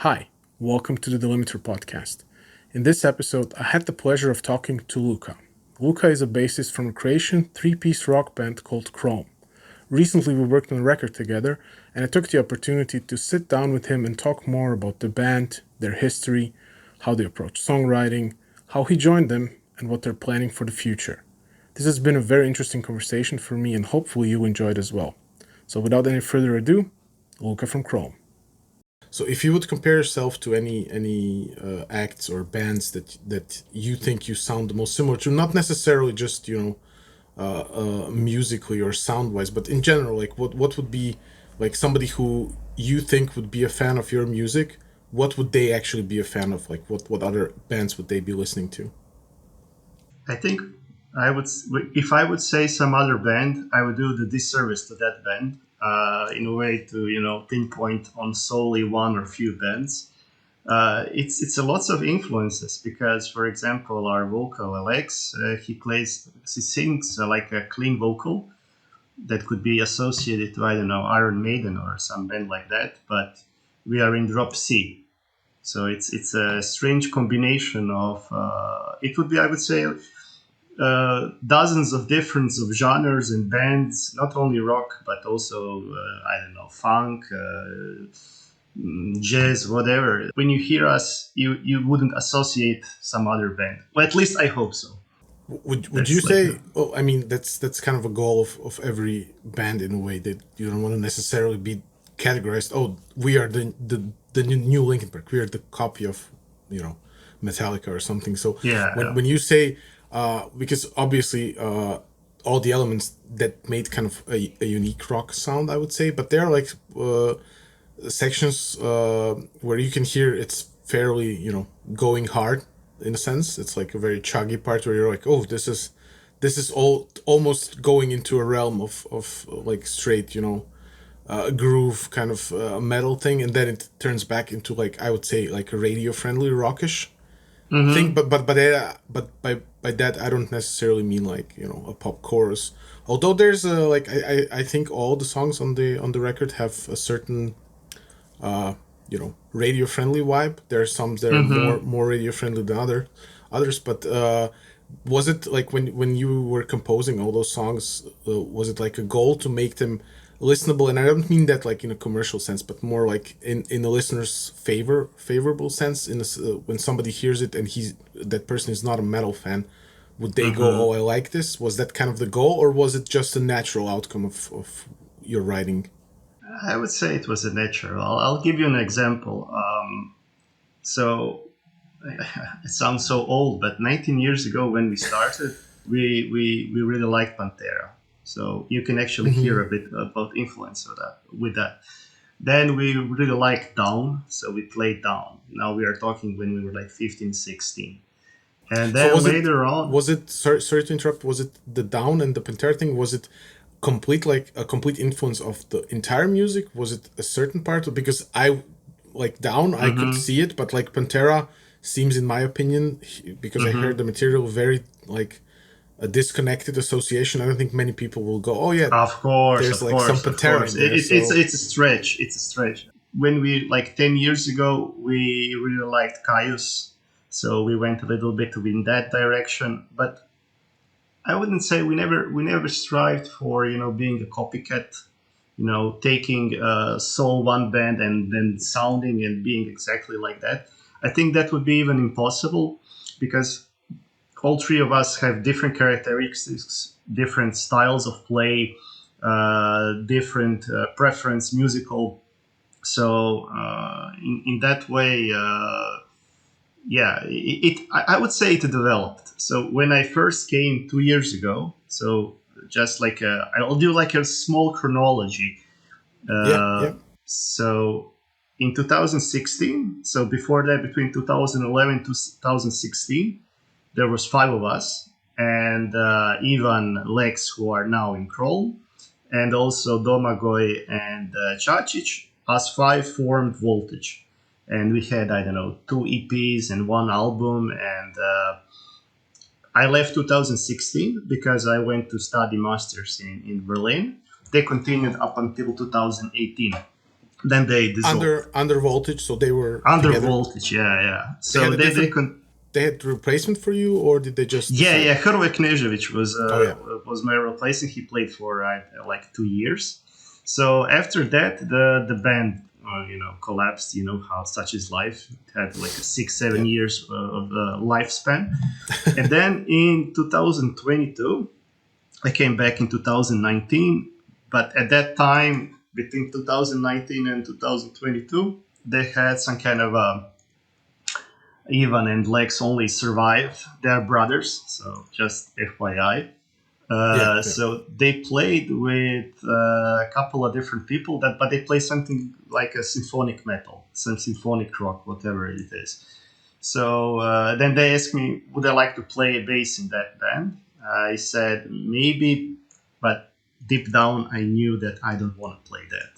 Hi, welcome to the Delimiter Podcast. In this episode, I had the pleasure of talking to Luka. Luka is a bassist from a Croatian three-piece rock band called Crolm. Recently, we worked on a record together, and I took the opportunity to sit down with him and talk more about the band, their history, how they approach songwriting, how he joined them, and what they're planning for the future. This has been a very interesting conversation for me, and hopefully you enjoyed as well. So without any further ado, Luka from Crolm. So, if you would compare yourself to any acts or bands that you think you sound the most similar to, not necessarily just musically or sound wise, but in general, like what would be like somebody who you think would be a fan of your music? What would they actually be a fan of? Like what other bands would they be listening to? I think if I would say some other band, I would do the disservice to that band in a way to pinpoint on solely one or few bands. It's a lots of influences because, for example, our vocal Alex, he sings like a clean vocal that could be associated to Iron Maiden or some band like that, but we are in drop C. So it's a strange combination of it would be, I would say, dozens of different of genres and bands, not only rock but also funk, jazz, whatever. When you hear us, you wouldn't associate some other band. Well, at least I hope so. Would you say? Oh, I mean, that's kind of a goal of every band in a way, that you don't want to necessarily be categorized. Oh, we are the new Linkin Park. We are the copy of Metallica or something. So when you say because obviously all the elements that made kind of a unique rock sound, I would say, but there are like sections where you can hear it's fairly going hard in a sense. It's like a very chuggy part where you're like, oh, this is all almost going into a realm of like straight groove kind of metal thing, and then it turns back into, like, I would say, like a radio friendly rockish thing. But by that I don't necessarily mean like a pop chorus. Although there's I think all the songs on the record have a certain radio friendly vibe. There are some that are more radio friendly than others. But was it like when you were composing all those songs, was it like a goal to make them listenable? And I don't mean that like in a commercial sense, but more like in the listener's favorable sense. When somebody hears it and that person is not a metal fan, would they go, oh, I like this? Was that kind of the goal, or was it just a natural outcome of your writing? I would say it was a natural. I'll give you an example. So it sounds so old, but 19 years ago when we started, we really liked Pantera. So you can actually hear a bit about influence with that. Then we really liked Down, so we played Down. Now we are talking when we were like 15, 16. And then later on... Was it, sorry to interrupt, was it the Down and the Pantera thing, was it a complete influence of the entire music? Was it a certain part? Because I like Down, I could see it, but like Pantera seems, in my opinion, because I heard the material, very like a disconnected association. I don't think many people will go, oh yeah, of course, there's some Pantera in there. It's a stretch. When we, like 10 years ago, we really liked Caius, so we went a little bit in that direction. But I wouldn't say we never strived for being a copycat, taking soul one band and then sounding and being exactly like that. I think that would be even impossible, because all three of us have different characteristics, different styles of play, different preference musical. So in that way, I would say it developed. So when I first came 2 years ago, so just like I'll do like a small chronology. So in 2016, so before that, between 2011 to 2016, there was 5 of us, and Ivan, Lex, who are now in Crolm, and also Domagoj and Čačić. Us 5 formed Voltage, and we had 2 EPs and 1 album. And I left 2016 because I went to study masters in Berlin. They continued up until 2018. Then they dissolved. Under voltage, so they were Under together. voltage, yeah. They had So a they different. con- They had replacement for you, or did they just decide? yeah. Hrvoje Knežević Oh yeah. was my replacement. He played for like 2 years. So after that, the band collapsed. You know how such is life. It had like 6-7 years of lifespan, and then in 2022, I came back in 2019. But at that time, between 2019 and 2022, they had some kind of Ivan and Lex only survived. They're brothers, so just FYI. So they played with a couple of different people, but they play something like a symphonic metal, some symphonic rock, whatever it is. So then they asked me, would I like to play bass in that band? I said maybe, but deep down I knew that I don't want to play that.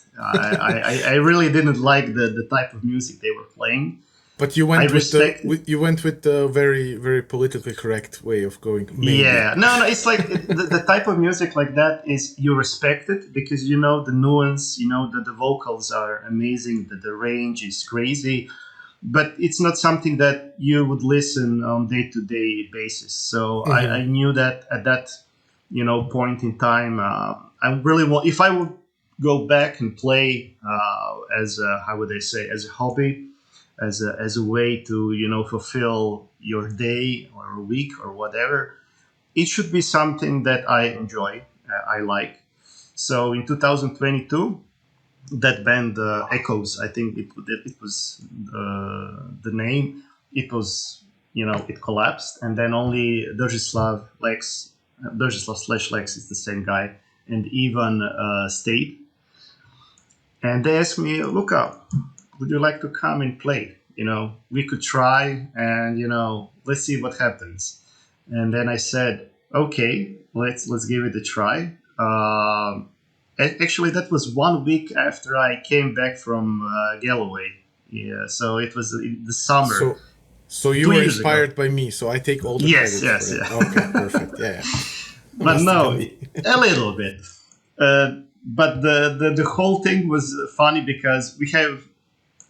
I really didn't like the type of music they were playing. But you went with the very, very politically correct way of going. Maybe. Yeah, no, it's like the type of music like that is you respect it because you know the nuance, you know that the vocals are amazing, that the range is crazy, but it's not something that you would listen on day-to-day basis. So I knew that at that point in time, I really want if I would go back and play as how would I say as a hobby. As a way to fulfill your day or a week or whatever, it should be something that I enjoy, I like. So in 2022, that band Echoes, I think it was the name. It was it collapsed, and then only Derzislav slash Lex is the same guy, and Ivan stayed. And they asked me, Luka, would you like to come and play? We could try and, let's see what happens. And then I said, okay, let's give it a try. Actually, that was 1 week after I came back from Galloway. Yeah, so it was the summer. So you were inspired by me, so I take all the credit for it. Yeah. Okay, perfect. Yeah. But no, a little bit. But the whole thing was funny because we have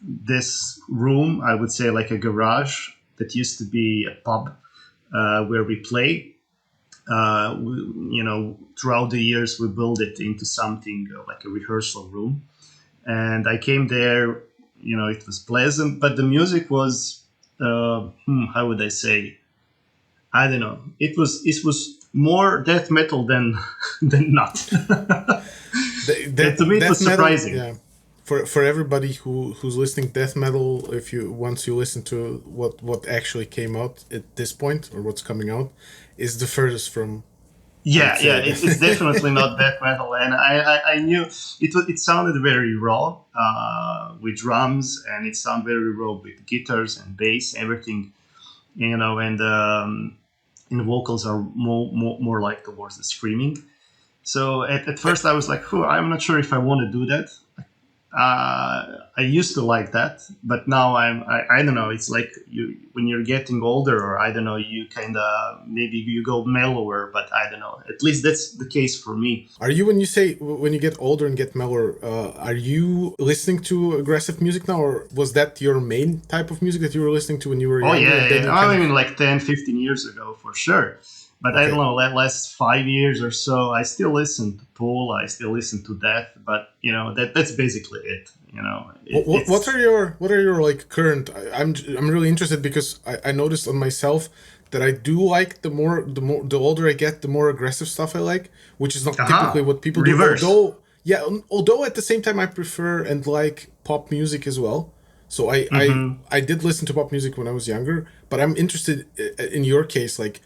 this room, I would say like a garage that used to be a pub where we play. Throughout the years, we built it into something like a rehearsal room. And I came there, it was pleasant, but the music was, how would I say? I don't know. It was more death metal than not. To me, it was surprising. Yeah. For everybody who's listening, death metal, once you listen to what actually came out at this point or what's coming out, is the furthest from. It's definitely not death metal, and I knew it sounded very raw with drums, and it sounded very raw with guitars and bass, everything, and the vocals are more like towards the screaming. So at first I was like, I'm not sure if I want to do that. I used to like that, but now I don't know. It's like when you're getting older, or I don't know, you kind of maybe you go mellower, but I don't know. At least that's the case for me. Are you when you get older and get mellower? Are you listening to aggressive music now, or was that your main type of music that you were listening to when you were younger? I mean, like 10, 15 years ago for sure. But okay. I don't know, last 5 years or so, I still listen to Tool, I still listen to Death, but that's basically it. What are your like current? I'm really interested because I noticed on myself that I do like the older I get, the more aggressive stuff I like, which is not typically what people Reverse. do. Although at the same time I prefer and like pop music as well. So I did listen to pop music when I was younger, but I'm interested in your case, like.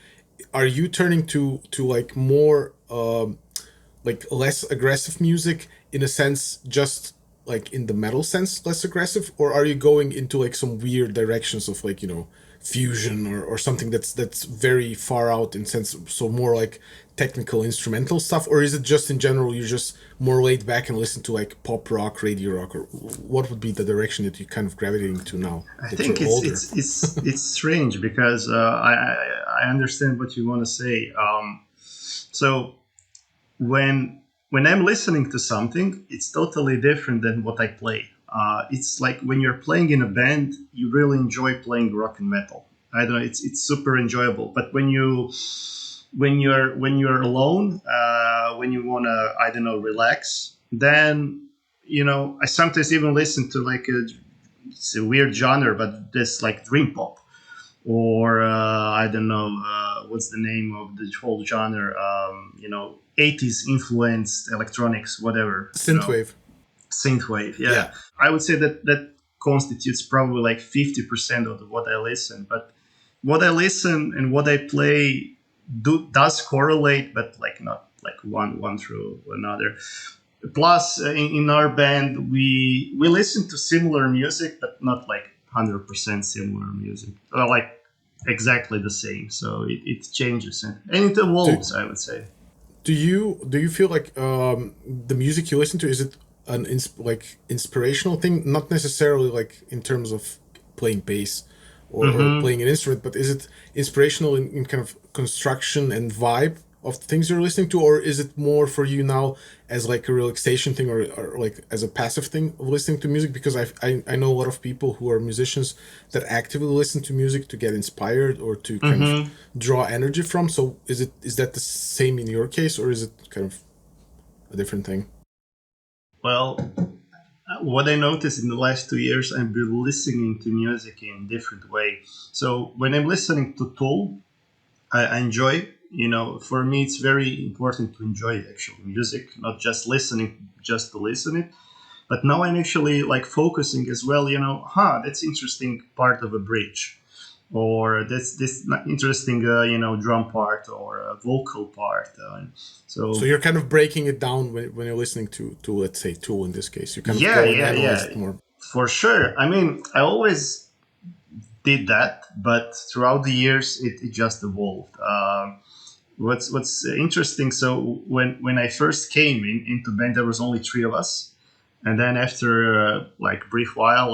Are you turning to like more like less aggressive music in a sense, just like in the metal sense, less aggressive, or are you going into like some weird directions of like fusion or something that's very far out in sense, so more like technical instrumental stuff, or is it just in general you're just more laid back and listen to like pop rock, radio rock, or what would be the direction that you're kind of gravitating to now? I think it's strange because I understand what you want to say. So when I'm listening to something, it's totally different than what I play. It's like when you're playing in a band, you really enjoy playing rock and metal. I don't know, it's super enjoyable. But when you're alone, when you wanna, I don't know, relax, then I sometimes even listen to like it's a weird genre, but this like dream pop, or I don't know, what's the name of the whole genre? 80s influenced electronics, whatever. Synthwave. Synthwave. Yeah. Yeah. I would say that constitutes probably like 50% of what I listen. But what I listen and what I play does correlate, but like not like one through another. Plus, in our band, we listen to similar music, but not like 100% similar music, or like exactly the same. So it changes and it evolves, I would say. Do you feel like the music you listen to, is it an inspirational thing? Not necessarily like in terms of playing bass or playing an instrument, but is it inspirational in kind of construction and vibe of things you're listening to, or is it more for you now as like a relaxation thing, or like as a passive thing of listening to music? Because I know a lot of people who are musicians that actively listen to music to get inspired or to kind of draw energy from. So is that the same in your case, or is it kind of a different thing? Well, what I noticed in the last 2 years, I've been listening to music in different way. So when I'm listening to Tool, I enjoy. For me, it's very important to enjoy actual music, not just listening, just to listen it. But now I'm actually like focusing as well. That's interesting part of a bridge, or that's this interesting, drum part or a vocal part. So you're kind of breaking it down when you're listening to let's say Tool in this case. You kind of yeah, go and yeah, analyze yeah, it more. for sure. I mean, I always did that, but throughout the years, it just evolved. What's interesting? So when I first came into band, there was only three of us, and then after like brief while,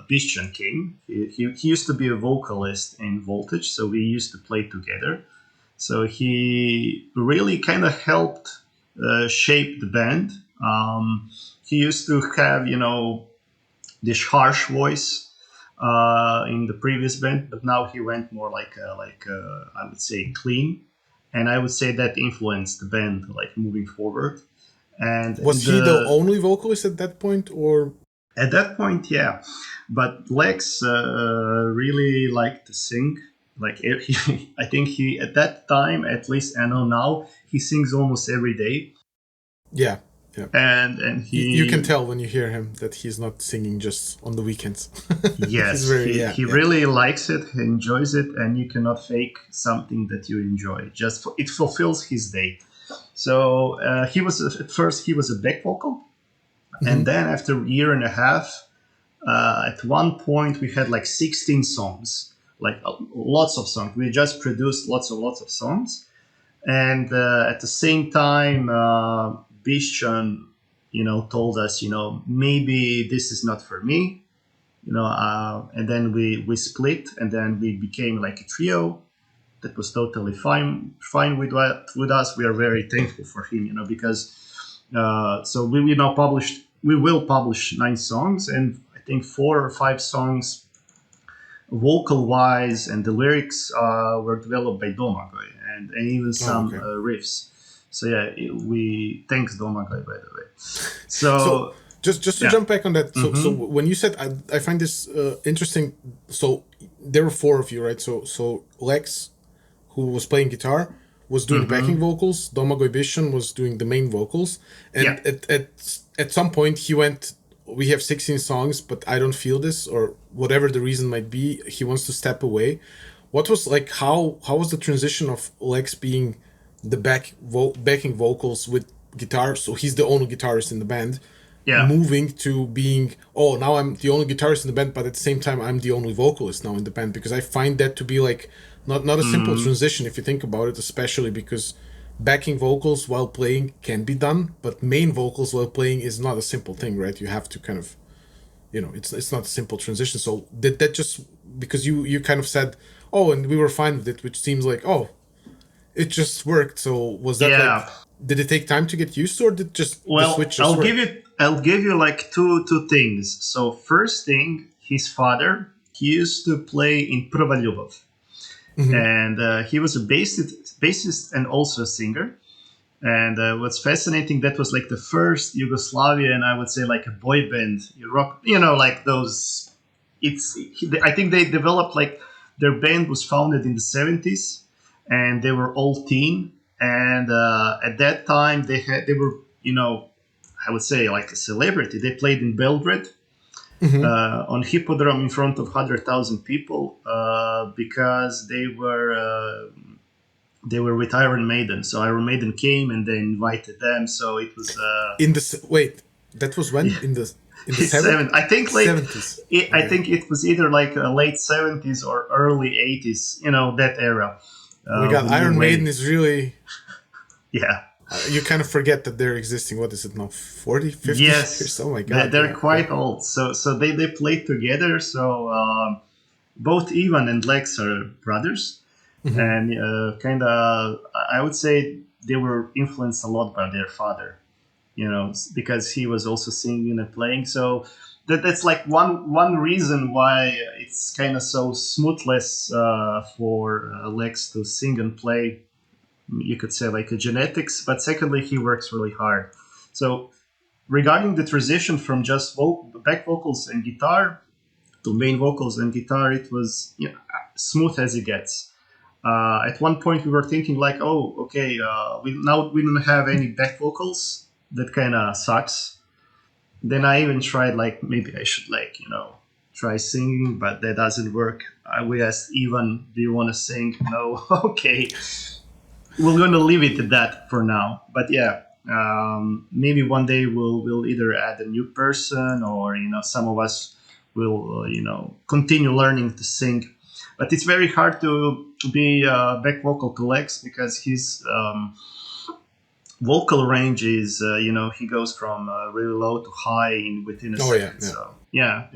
Bishchan came. He used to be a vocalist in Voltage, so we used to play together. So he really kind of helped shape the band. He used to have this harsh voice in the previous band, but now he went more like I would say clean, and I would say that influenced the band like moving forward. And Was he the only vocalist at that point, or? at that point, yeah, but Lex really liked to sing. Like I think he at that time, at least I know now, he sings almost every day. Yeah, yeah. And You can tell when you hear him that he's not singing just on the weekends. Yes, he really likes it, he enjoys it, and you cannot fake something that you enjoy. It fulfills his day. So he was at first he was a back vocal, and then after a year and a half, at one point we had like 16 songs, like lots of songs. We just produced lots of songs, and at the same time, Bishchan, told us, maybe this is not for me, and then we split, and then we became like a trio. That was totally fine with us. We are very thankful for him, because so we will publish 9 songs, and I think 4 or 5 songs vocal wise and the lyrics were developed by Domagoj, and even some riffs. So yeah, we thanks Domagoj, by the way. So just to jump back on that, so when you said, I find this interesting. So there were 4 of you, right? So Lex, who was playing guitar, was doing backing vocals. Domagoj Bishchan was doing the main vocals, and at some point he went, we have 16 songs, but I don't feel this, or whatever the reason might be, he wants to step away. What was like, how was the transition of Lex being the backing vocals with guitar, so he's the only guitarist in the band, moving to being, now I'm the only guitarist in the band, but at the same time I'm the only vocalist now in the band? Because I find that to be like not a simple transition if you think about it, especially because backing vocals while playing can be done, but main vocals while playing is not a simple thing, right? You have to kind of, it's not a simple transition. So did that just, because you kind of said, and we were fine with it, which seems like, it just worked. So was that like, did it take time to get used to, or did just the switch just work? I'll give you like two things. So first thing, his father, he used to play in Provaljubov, Hmm. and he was a bassist and also a singer. And what's fascinating, that was like the first Yugoslavian, I would say, like a boy band rock. Like those. I think they developed like their band was founded in the 70s, and they were all teen. And at that time, they were I would say like a celebrity. They played in Belgrade Hmm. on Hippodrome in front of 100,000 people because they were with Iron Maiden. So Iron Maiden came and they invited them. So it was Wait, that was when yeah, in the I think late. 70s. I Okay. think it was either like late 70s or early 80s. That era Oh my God, when you Iron Maiden wait. is really. Yeah. You kind of forget that they're existing. What is it now? 40, 50 years? Yes, Oh my they're, God, they're yeah, yeah. quite old. So they played together. So both Ivan and Lex are brothers, Hmm. and kind of I would say they were influenced a lot by their father. Because he was also singing and playing. So that's like one reason why it's kind of so smoothless for Lex to sing and play. You could say like a genetics, but secondly, he works really hard. So regarding the transition from just back vocals and guitar to main vocals and guitar, it was smooth as it gets. At one point, we were thinking like, oh, okay, we don't have any back vocals. That kind of sucks. Then I even tried like maybe I should like try singing, but that doesn't work. We asked Ivan, "Do you want to sing?" No, okay, we're going to leave it at that for now. But yeah, maybe one day we'll either add a new person or some of us will continue learning to sing. But it's very hard to be back vocal to Lex because his vocal range is he goes from really low to high in within a Oh yeah, second. yeah. So yeah,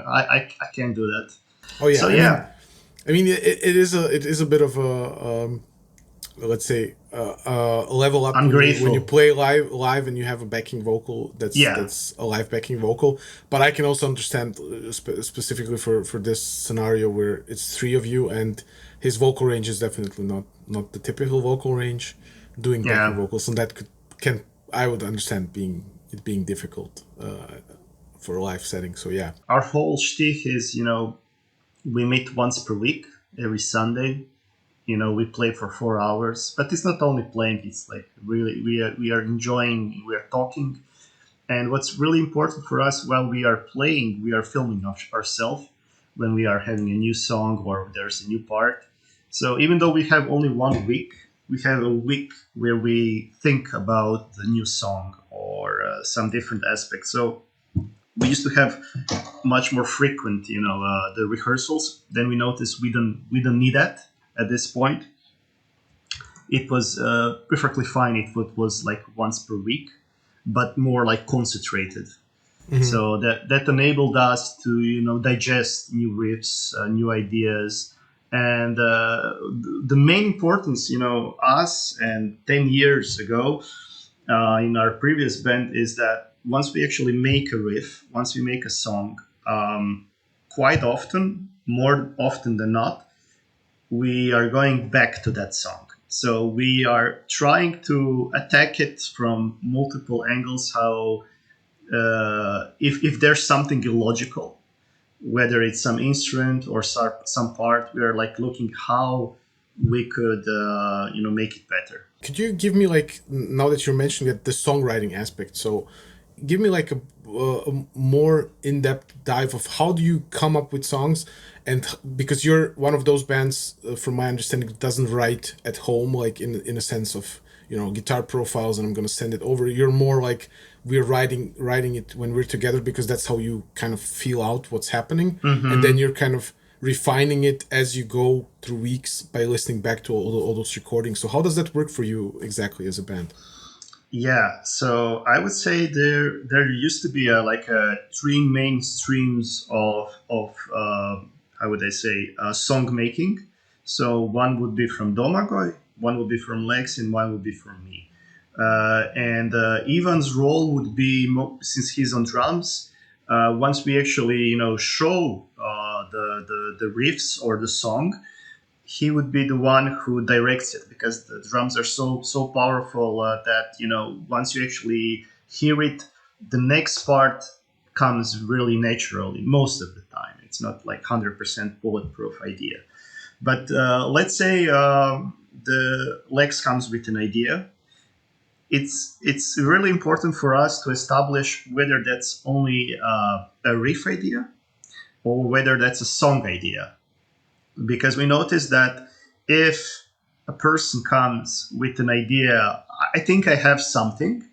I can't do that. Oh yeah. So I mean, yeah, it is a bit of a let's say a level up I'm when you grateful. play live and you have a backing vocal Yeah, that's a live backing vocal. But I can also understand specifically for this scenario where it's three of you and his vocal range is definitely not the typical vocal range. Doing backing yeah. vocals and that can I would understand being difficult for a live setting. So yeah. Our whole shtick is we meet once per week, every Sunday. We play for 4 hours, but it's not only playing. It's like really we are enjoying. We are talking. And what's really important for us while we are playing, we are filming ourselves when we are having a new song or there's a new part. So even though we have only 1 week, we have a week where we think about the new song or some different aspects. So we used to have much more frequent, the rehearsals. Then we noticed we don't need that at this point. It was perfectly fine if it was like once per week, but more like concentrated. Hmm. So that enabled us to digest new riffs, new ideas, and the main importance, us and 10 years ago in our previous band is that once we actually make a riff, once we make a song, quite often, more often than not, we are going back to that song. So we are trying to attack it from multiple angles. How if there's something illogical, whether it's some instrument or some part, we are like looking how we could make it better. Could you give me like now that you're mentioning it, the songwriting aspect? So, give me like a more in-depth dive of how do you come up with songs, and because you're one of those bands, from my understanding, that doesn't write at home, like in a sense of guitar profiles, and I'm gonna send it over. You're more like we're writing it when we're together because that's how you kind of feel out what's happening, and then Hmm. you're kind of refining it as you go through weeks by listening back to all those recordings. So how does that work for you exactly as a band? Yeah, so I would say there used to be like three main streams of how would I say song making. So one would be from Domagoj, one would be from Lex, and one would be from me. And Ivan's role would be, since he's on drums, once we actually show the riffs or the song, he would be the one who directs it, because the drums are so powerful that once you actually hear it, the next part comes really naturally most of the time. It's not like 100% bulletproof idea. But let's say the Lex comes with an idea. It's really important for us to establish whether that's only a riff idea or whether that's a song idea, because we notice that if a person comes with an idea, I think I have something,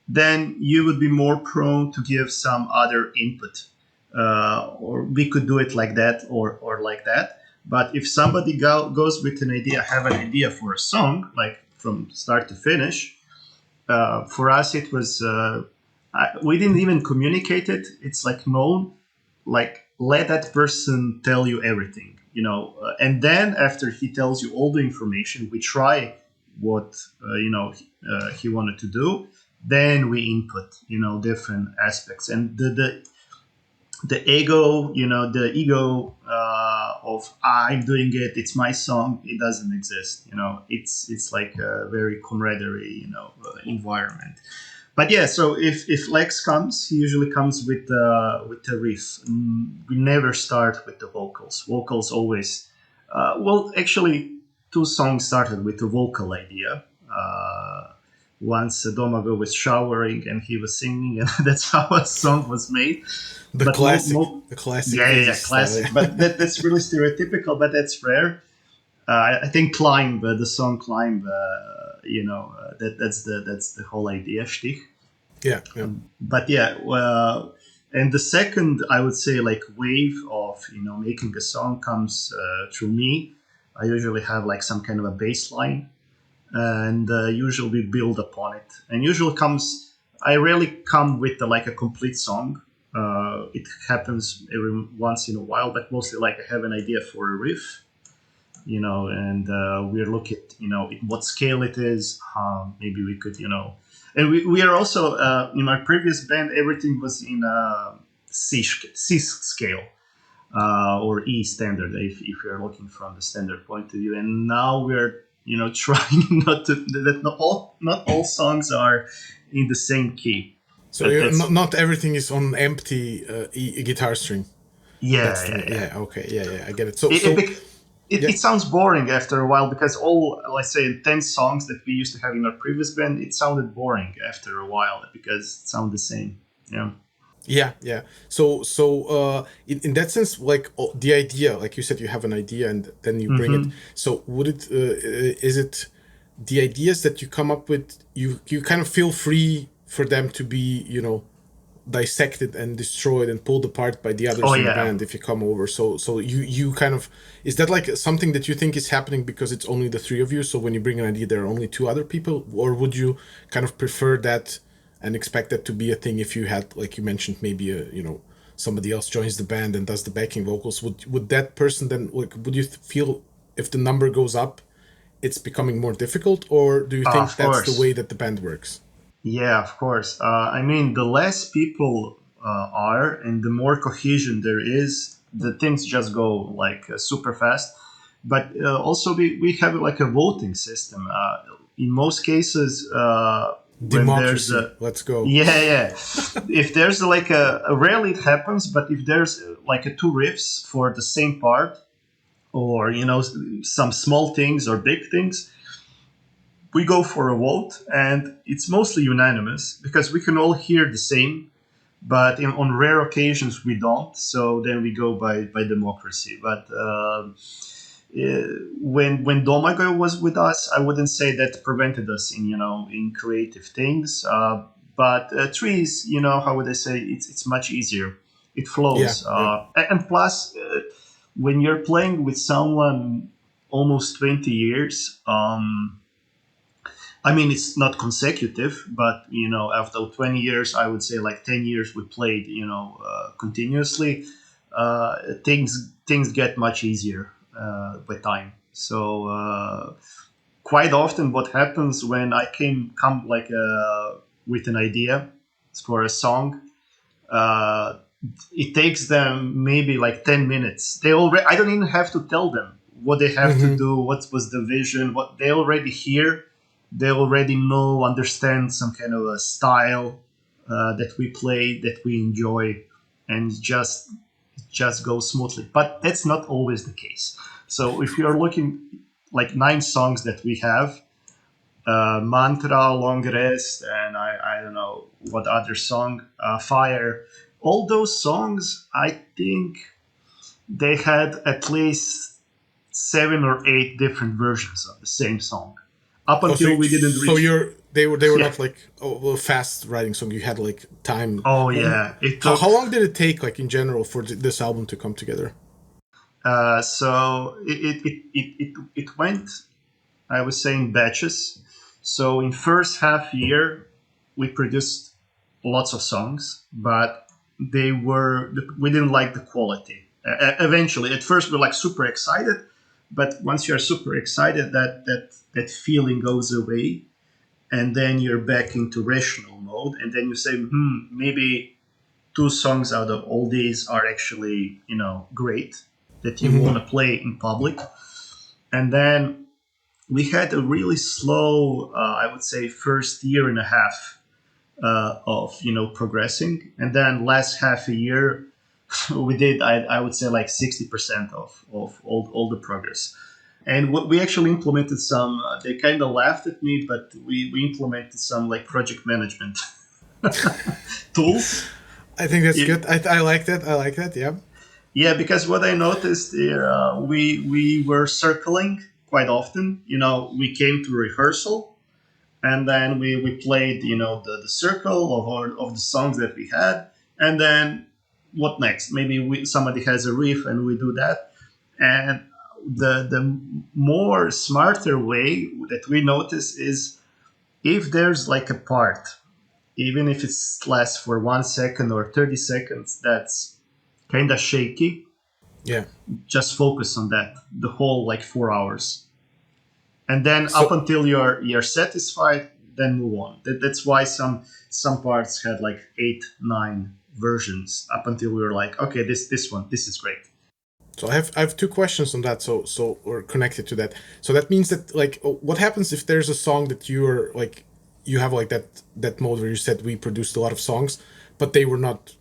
then you would be more prone to give some other input, or we could do it like that or like that. But if somebody goes with an idea, have an idea for a song, like from start to finish, for us it was we didn't even communicate it. It's like known, like let that person tell you everything, and then after he tells you all the information, we try what he wanted to do. Then we input different aspects, and the ego of I'm doing it, it's my song, it doesn't exist. It's like a very camaraderie environment. But yeah, so if Lex comes, he usually comes with the riff. We never start with the vocals. Vocals always, actually, two songs started with the vocal idea. Once Domago was showering and he was singing, and that's how a song was made. The But classic, the classic. yeah, classic. But that's really stereotypical, but that's rare. I think Climb, the song Climb, that's the whole idea, shtick. Yeah, yeah. But yeah, well, and the second, I would say, like wave of making a song comes through me. I usually have like some kind of a bass line, and usually build upon it. And usually comes, I rarely come with like a complete song. It happens every once in a while, but mostly like I have an idea for a riff, and we're looking at in what scale it is. Maybe we could and we are also in my previous band, everything was in C scale, or E standard, if you're looking from the standard point of view. And now we're trying not to, that not all songs are in the same key. So not everything is on empty guitar string. Yeah, yeah. Okay, yeah, I get it. So it sounds boring after a while, because all, let's say, 10 songs that we used to have in our previous band, it sounded boring after a while because it sounded the same. Yeah. So in that sense, like the idea, like you said, you have an idea and then you bring it. So would it is it the ideas that you come up with? You kind of feel free for them to be dissected and destroyed and pulled apart by the others in the band if you come over. So you kind of, is that like something that you think is happening because it's only the three of you? So when you bring an idea, there are only two other people, or would you kind of prefer that and expect that to be a thing if you had, like you mentioned, maybe somebody else joins the band and does the backing vocals? Would that person then, like, would you feel if the number goes up, it's becoming more difficult, or do you think that's the way that the band works? Yeah, of course. I mean, the less people are and the more cohesion there is, the things just go like super fast. But also we have like a voting system. In most cases, Democracy. Let's go. Yeah. If there's like rarely it happens, but if there's like two riffs for the same part, or some small things or big things, we go for a vote, and it's mostly unanimous because we can all hear the same. But on rare occasions we don't, so then we go by democracy. But when Domago was with us, I wouldn't say that prevented us in creative things. But trees, how would I say? It's much easier. It flows, and plus, when you're playing with someone almost 20 years. I mean, it's not consecutive, but after 20 years, I would say like 10 years we played, continuously. Things get much easier with time. So quite often what happens when I come like with an idea for a song, uh, it takes them maybe like 10 minutes. They already, I don't even have to tell them what they have to Mm-hmm. do, what was the vision, what they already hear. They already know, understand some kind of a style that we play, that we enjoy, and just go smoothly. But that's not always the case. So if you're looking like 9 songs that we have, Mantra, Long Rest, and I don't know what other song, Fire. All those songs, I think they had at least 7 or 8 different versions of the same song. Up Oh, until we didn't reach. they were Yeah. not like fast writing song. You had like time. Oh yeah, it How took. long did it take, like in general, for this album to come together? So it went, I would say, in batches. So in first half year, we produced lots of songs, but we didn't like the quality. Eventually, at first, we're like super excited, but once you're super excited, that feeling goes away, and then you're back into rational mode, and then you say, maybe 2 songs out of all these are actually great that you want Mm-hmm. to play in public, and then we had a really slow, I would say, first year and a half of progressing, and then last half a year we did, I would say, like 60% of all the progress. And what we actually implemented some, they kind of laughed at me, but we implemented some like project management tools. I think that's It, good. I like that. I like that. Yeah. yeah, because what I noticed, we were circling quite often. We came to rehearsal, and then we played the circle of the songs that we had, and then what next? Maybe somebody has a riff and we do that. And the more smarter way that we notice is, if there's like a part, even if it's lasts for 1 second or 30 seconds, that's kind of shaky, Yeah. just focus on that the whole like 4 hours, and then up So until you're satisfied, then move on. That's why some parts had like 8, 9 versions up until we were like, okay, this is great. I have two questions on that. So or connected to that. So that means that, like, what happens if there's a song that you're like, you have like that mode where you said we produced a lot of songs, but they were not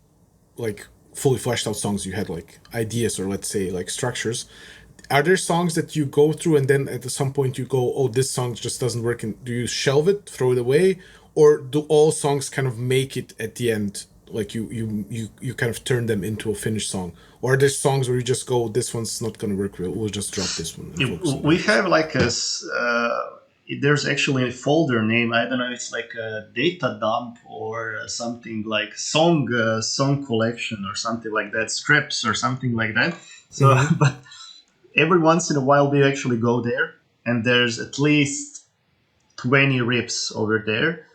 like fully fleshed out songs. You had like ideas, or let's say like structures. Are there songs that you go through and then at some point you go, oh, this song just doesn't work, and do you shelve it, throw it away, or do all songs kind of make it at the end, like you kind of turn them into a finished song? Or are there songs where you just go, this one's not going to work, we'll just drop this one and focus on the We next? have like there's actually a folder name. I don't know. It's like a data dump or something like song collection or something like that, scripts or something like that. So, Mm-hmm. but every once in a while we actually go there, and there's at least 20 riffs over there.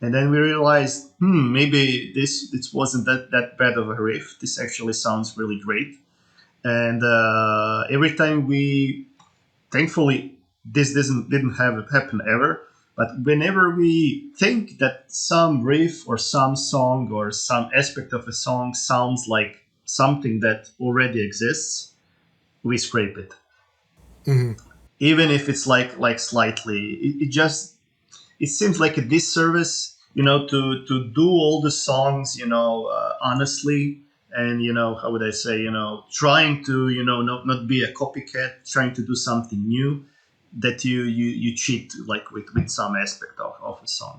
And then we realized, maybe this wasn't that bad of a riff. This actually sounds really great. And every time thankfully, this didn't have happen ever. But whenever we think that some riff or some song or some aspect of a song sounds like something that already exists, we scrape it, Mm-hmm. even if it's like slightly. It seems like a disservice, to do all the songs, honestly, and how would I say, trying to, not be a copycat, trying to do something new, that you cheat like with some aspect of a song.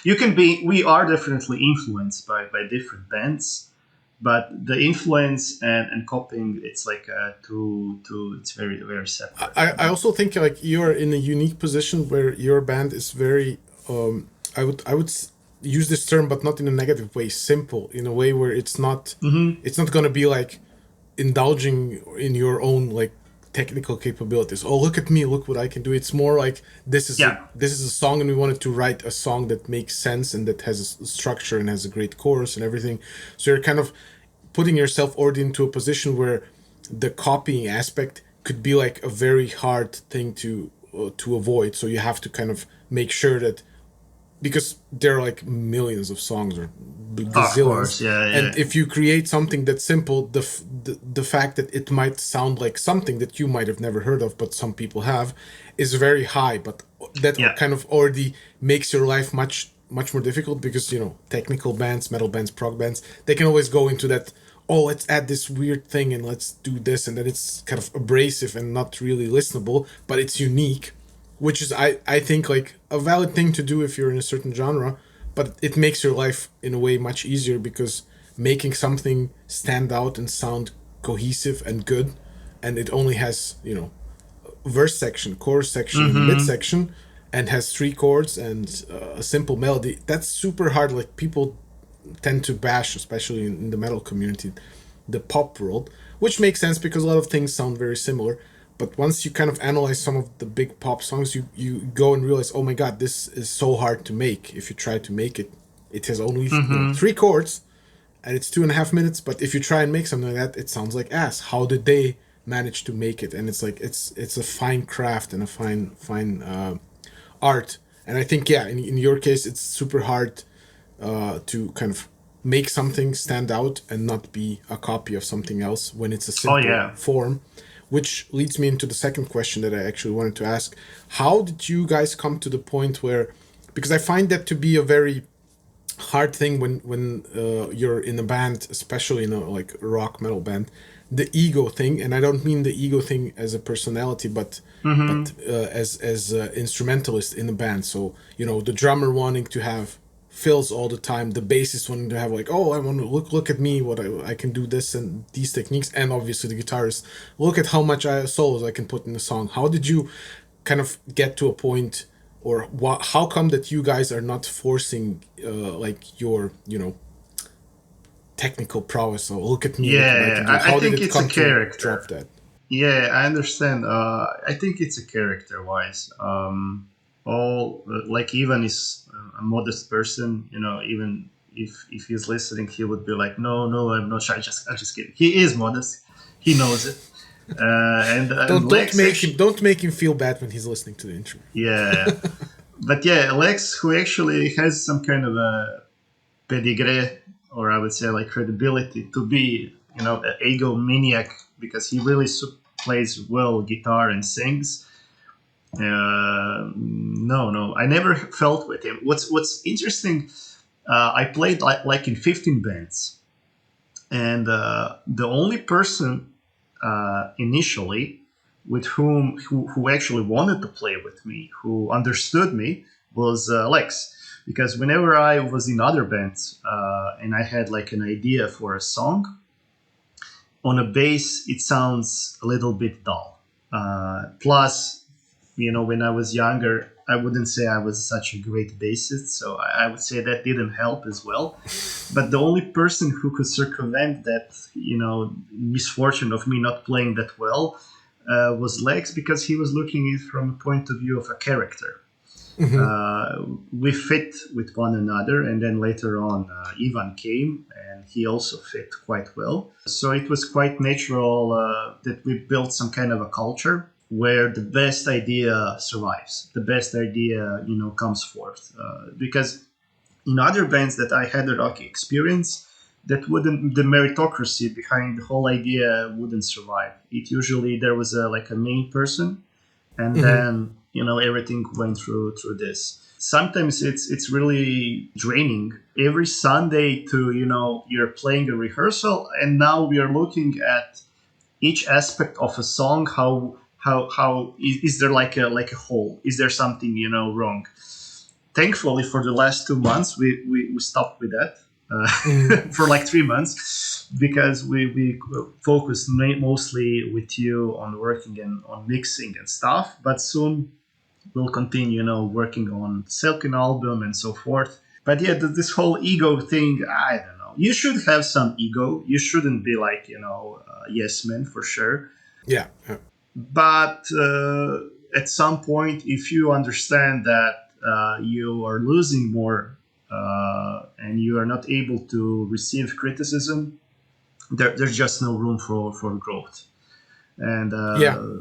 You can be. We are definitely influenced by different bands, but the influence and copying, it's like two. It's very very separate. I also think like you're in a unique position where your band is very I would use this term, but not in a negative way, simple, in a way where Mm-hmm. it's not going to be like indulging in your own like technical capabilities. Oh, look at me, look what I can do. It's more like Yeah. this is a song, and we wanted to write a song that makes sense and that has a structure and has a great chorus and everything. So you're kind of putting yourself already into a position where the copying aspect could be like a very hard thing to to avoid. So you have to kind of make sure that, because there are like millions of songs or Of gazillions, course, yeah, and yeah, if you create something that's simple, the fact that it might sound like something that you might have never heard of but some people have is very high. But that yeah, kind of already makes your life much more difficult, because technical bands, metal bands, prog bands, they can always go into that, oh, let's add this weird thing and let's do this, and then it's kind of abrasive and not really listenable, but it's unique, which is I think like a valid thing to do if you're in a certain genre, but it makes your life in a way much easier, because making something stand out and sound cohesive and good, and it only has verse section, chorus section, and mid mm-hmm. section, and has three chords and a simple melody. That's super hard. Like, people tend to bash, especially in the metal community, the pop world, which makes sense because a lot of things sound very similar. But once you kind of analyze some of the big pop songs, you go and realize, oh my god, this is so hard to make. If you try to make it, it has only Mm-hmm. three chords, and it's 2.5 minutes. But if you try and make something like that, it sounds like ass. How did they manage to make it? And it's like it's a fine craft and a fine art. And I think, yeah, in your case, it's super hard to kind of make something stand out and not be a copy of something else when it's a Oh simple yeah. form. Which leads me into the second question that I actually wanted to ask. How did you guys come to the point where, because I find that to be a very hard thing when you're in a band, especially in a like rock metal band, the ego thing. And I don't mean the ego thing as a personality, but Mm-hmm. as instrumentalist in a band. So the drummer wanting to have fills all the time, the bassist wanting to have like, oh, I want to look at me, what I can do this and these techniques, and obviously the guitarist, look at how much solos I can put in a song. How did you kind of get to a point, or how come that you guys are not forcing like your technical prowess? So look at me, look what I Yeah, can do. I How did think it it's a come to drop character. that? Yeah, I understand. I think it's a character wise. All like Ivan is a modest person. Even if he's listening, he would be like, "No, no, I'm not shy. I just kidding." He is modest. He knows it. And Don't Lex make him actually, don't make him feel bad when he's listening to the intro. yeah, but yeah, Lex, who actually has some kind of a pedigree, or I would say like credibility to be, an egomaniac, because he really plays well guitar and sings. No, no, I never felt with him. What's interesting, I played like in 15 bands, and the only person initially with who actually wanted to play with me, who understood me, was Lex. Because whenever I was in other bands and I had like an idea for a song, on a bass it sounds a little bit dull. Plus, when I was younger, I wouldn't say I was such a great bassist, so I would say that didn't help as well. But the only person who could circumvent that, misfortune of me not playing that well, was Lex, because he was looking at it from a point of view of a character. Hmm. We fit with one another, and then later on, Ivan came, and he also fit quite well. So it was quite natural that we built some kind of a culture where the best idea survives, the best idea comes forth. Because in other bands that I had a rocky experience, that wouldn't the meritocracy behind the whole idea wouldn't survive. It usually there was like a main person, and Hmm. then everything went through this. Sometimes it's really draining every Sunday to you're playing a rehearsal, and now we are looking at each aspect of a song. How is there like a hole, is there something wrong? Thankfully, for the last 2 months, we stopped with that Hmm. for like 3 months, because we focused mostly with you on working and on mixing and stuff. But soon we'll continue, working on second album and so forth. But yeah, this whole ego thing, I don't know. You should have some ego. You shouldn't be like, yes man for sure. Yeah. Yeah. But at some point, if you understand that you are losing more and you are not able to receive criticism, there's just no room for growth. And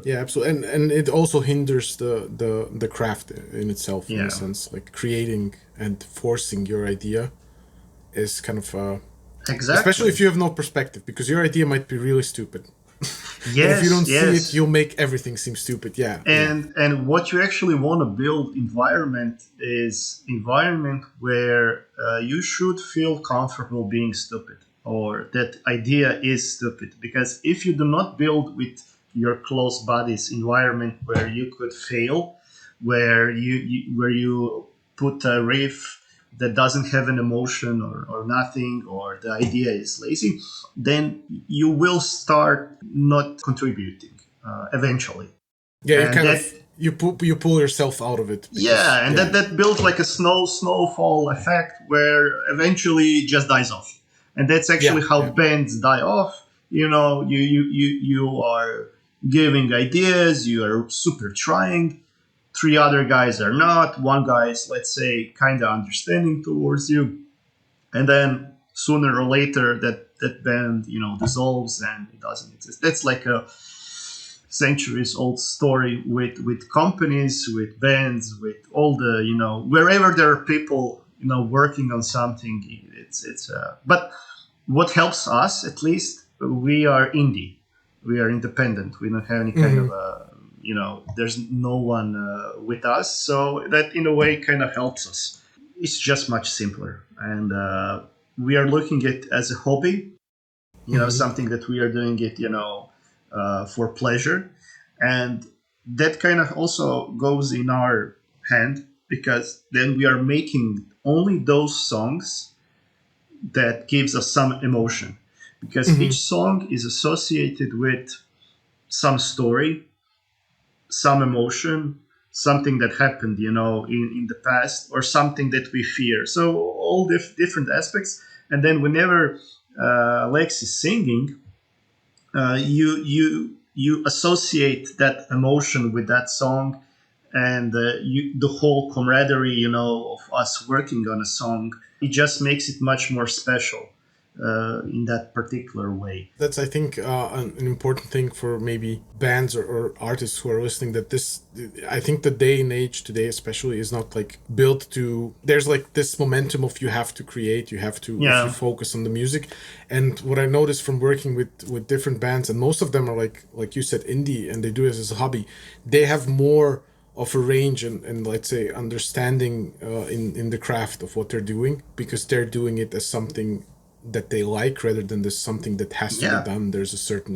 Yeah, absolutely, and it also hinders the craft in itself, in a yeah, sense. Like creating and forcing your idea is kind of especially if exactly. you have no perspective, because your idea might be really stupid, and if you Yes, don't see it, yes. you'll make everything seem stupid. Yeah, yeah, And what you actually want to build environment is environment where you should feel comfortable being stupid, or that idea is stupid, because if you do not build with your close buddies environment where you could fail, where you put a riff that doesn't have an emotion, or nothing, or the idea is lazy, then you will start not contributing eventually. yeah. You And kind that, of you pull yourself out of it because yeah, and yeah, that builds like a snowfall effect where eventually it just dies off. And that's yeah, actually how yeah. bands die off. You know, you are giving ideas, you are super trying, three other guys are not, one guy is, let's say, kind of understanding towards you, and then sooner or later that band, dissolves and it doesn't exist. That's like a centuries old story with companies, with bands, with all the, wherever there are people, working on something. It's but what helps us, at least, we are indie, we are independent, we don't have any kind of Hmm. there's no one with us, so that in a way kind of helps us. It's just much simpler, and we are looking at it as a hobby, Hmm. something that we are doing it, for pleasure. And that kind of also goes in our hand, because then we are making only those songs that gives us some emotion, because Hmm. each song is associated with some story, some emotion, something that happened, in the past, or something that we fear. So all different aspects. And then whenever Lex is singing, you associate that emotion with that song, and the whole camaraderie, of us working on a song, it just makes it much more special in that particular way. That's, I think, an important thing for maybe bands or artists who are listening. That this, I think, the day and age today, especially, is not like built to. There's like this momentum of you have to create, you have to, if you Yeah, focus on the music. And what I noticed from working with different bands, and most of them are like you said, indie, and they do this as a hobby. They have more of a range and let's say understanding in the craft of what they're doing, because they're doing it as something that they like, rather than this something that has to be yeah, done. There's a certain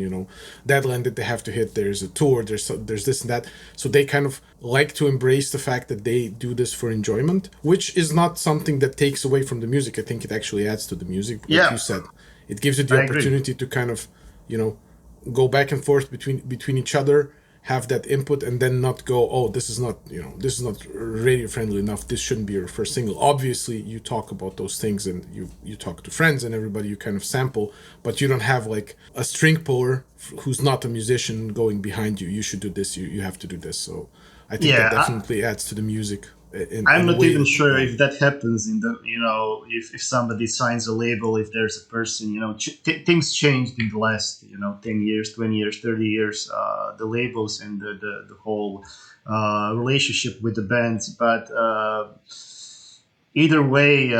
deadline that they have to hit. There's a tour. There's this and that. So they kind of like to embrace the fact that they do this for enjoyment, which is not something that takes away from the music. I think it actually adds to the music. Like you yeah, said, it gives you the I agree. opportunity to kind of you know go back and forth between each other, have that input, and then not go, oh, this is not radio friendly enough, this shouldn't be your first single. Obviously you talk about those things, and you talk to friends and everybody, you kind of sample, but you don't have like a string puller who's not a musician going behind you, you should do this, you have to do this. So I think that Yeah, definitely adds to the music I'm in a not even way. sure Yeah. if that happens in the, if somebody signs a label, if there's a person, things changed in the last, 10 years, 20 years, 30 years, the labels and the whole relationship with the bands. But either way,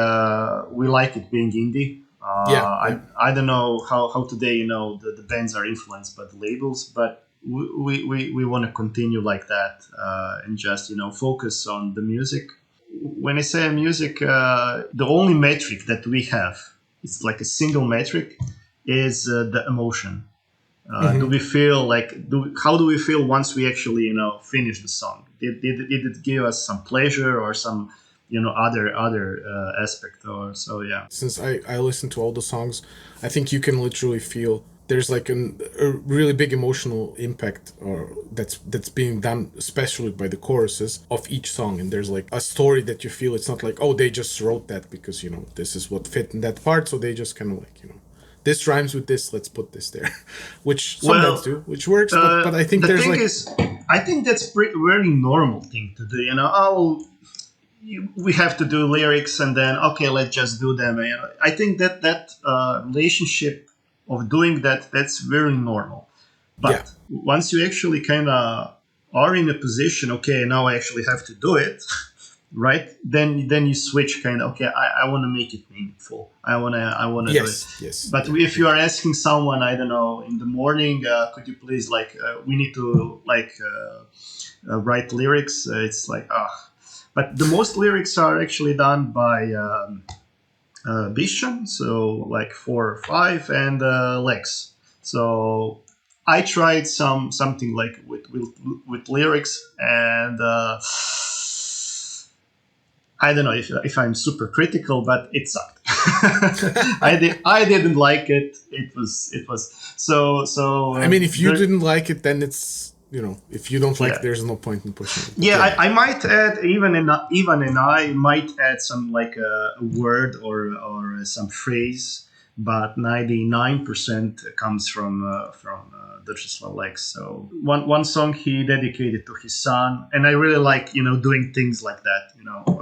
we like it being indie. Yeah. Yeah. I don't know how today, the bands are influenced by the labels, but we want to continue like that, and just, focus on the music. When I say music, the only metric that we have, it's like a single metric, is the emotion. Do Hmm. we feel like, how do we feel once we actually, finish the song? Did it give us some pleasure, or some, other aspect, or so? Yeah, Since I listen to all the songs, I think you can literally feel there's like a really big emotional impact, or that's being done, especially by the choruses of each song. And there's like a story that you feel. It's not like, oh, they just wrote that because this is what fit in that part, so they just kind of like this rhymes with this, let's put this there, which some bands well, do, which works. But I think the there's thing like, is, I think that's very normal thing to do. Oh, we have to do lyrics, and then, okay, let's just do them. I think that relationship of doing that, that's very normal. Yeah. But once you actually kind of are in a position, okay, now I actually have to do it, right? Then you switch kind of, okay, I want to make it meaningful. I want to do it. Yes. Yes. But Yeah. if you Yeah. are asking someone, I don't know, in the morning, could you please like we need to like write lyrics? It's like ah. But the most lyrics are actually done by Bishan, so like 4 or 5, and Lex. So I tried something like with lyrics, and I don't know if I'm super critical, but it sucked. I didn't like it. It was so I mean, if you there, didn't like it, then it's, if you don't like it, yeah. there's no point in pushing it. But Yeah, yeah. I might add even I might add some like a word or some phrase, but 99% comes from Dutchesman Lex. So one song he dedicated to his son, and I really like doing things like that.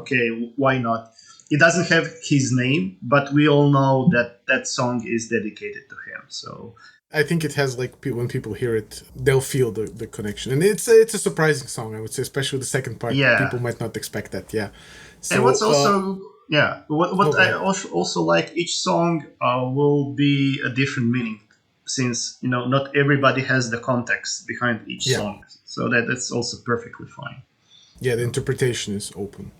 Okay, why not? It doesn't have his name, but we all know that that song is dedicated to him. So I think it has like when people hear it, they'll feel the connection, and it's a surprising song. I would say, especially the second part. yeah. People might not expect that. Yeah. And So what's also yeah, no, what go I ahead. also like, each song will be a different meaning, since not everybody has the context behind each Yeah. song, so that's also perfectly fine. Yeah, the interpretation is open.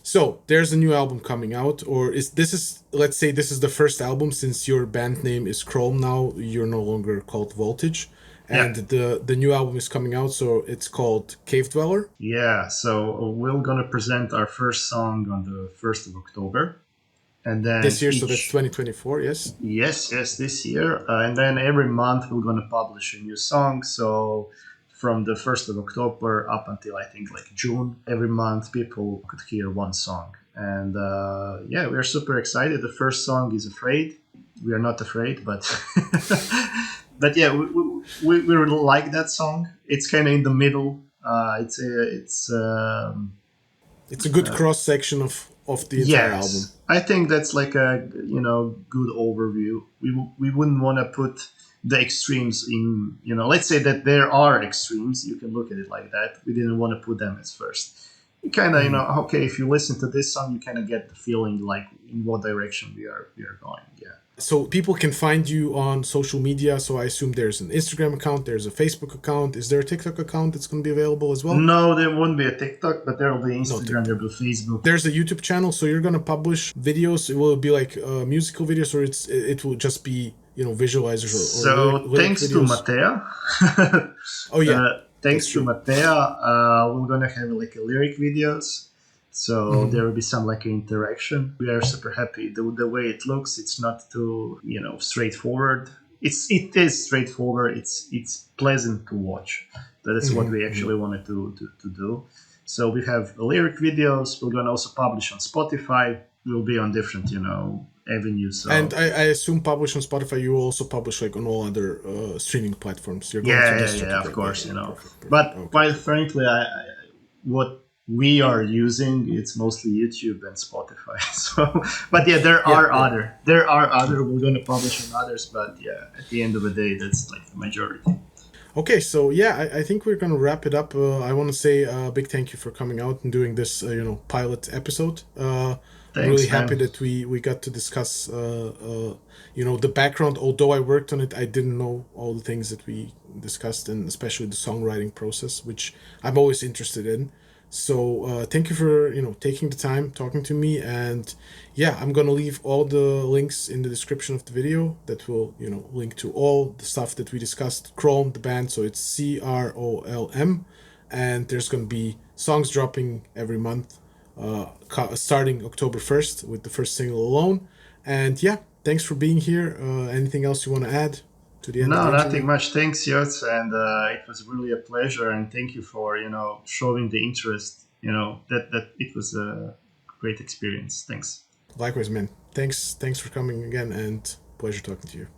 So there's a new album coming out, or let's say this is the first album since your band name is Crolm now. You're no longer called Voltage, and Yeah, the new album is coming out, so it's called Cave Dweller yeah. So we're gonna present our first song on the 1st of October, and then this year. So that's each 2024. Yes. yes, this year, and then every month we're gonna publish a new song. So from the 1st of October up until I think like June, every month people could hear one song, and yeah, we're super excited. The first song is "Afraid." We are not afraid, but but yeah, we really like that song. It's kind of in the middle. It's a good cross section of the entire album. Yes, I think that's like a good overview. We wouldn't want to put the extremes in. Let's say that there are extremes. You can look at it like that. We didn't want to put them as first. You kind of okay. If you listen to this song, you kind of get the feeling like in what direction we are going. Yeah. So people can find you on social media. So I assume there's an Instagram account, there's a Facebook account. Is there a TikTok account that's going to be available as well? No, there won't be a TikTok, but there will be No Instagram, there TikTok. will be Facebook. There's a YouTube channel, so you're gonna publish videos. It will be like musical videos, or it will just be visualizers or So lyric thanks to videos. Matea, Oh yeah, that's thanks to true. Matea, we're gonna have like a lyric videos. So there will be some like interaction. We are super happy. The way it looks, it's not too straightforward. It is straightforward. It's pleasant to watch. That is what we actually wanted to do. So we have lyric videos. We're gonna also publish on Spotify. We'll be on different avenues. So And I assume publish on Spotify. You will also publish like on all other streaming platforms. You're going to yeah, of distribute. Yeah, course, yeah, perfect. But Okay. quite frankly, what we are using, it's mostly YouTube and Spotify. So, but yeah, there Yeah, are yeah. other. We're going to publish on others, but yeah, at the end of the day, that's like the majority. Okay, so yeah, I think we're gonna wrap it up. I want to say a big thank you for coming out and doing this, pilot episode. I'm really Thanks, happy man. that we got to discuss, the background. Although I worked on it, I didn't know all the things that we discussed, and especially the songwriting process, which I'm always interested in. So thank you for taking the time talking to me, and yeah, I'm gonna leave all the links in the description of the video that will link to all the stuff that we discussed. Crolm, the band, so it's CROLM, and there's gonna be songs dropping every month, starting October 1st with the first single alone. And yeah, thanks for being here. Anything else you want to add to the end of No, the nothing interview? much. Thanks, Yots, and it was really a pleasure. And thank you for showing the interest. That it was a great experience. Thanks. Likewise, man. Thanks for coming again, and pleasure talking to you.